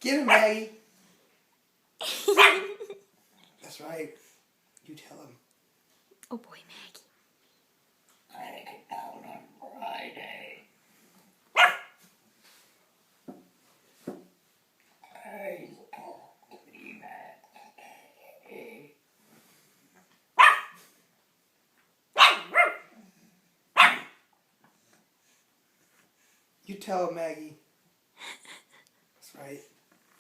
Get him, Maggie. That's right. You tell him. Oh boy, Maggie. I get out on Friday. I don't believe it. You tell him, Maggie. That's right.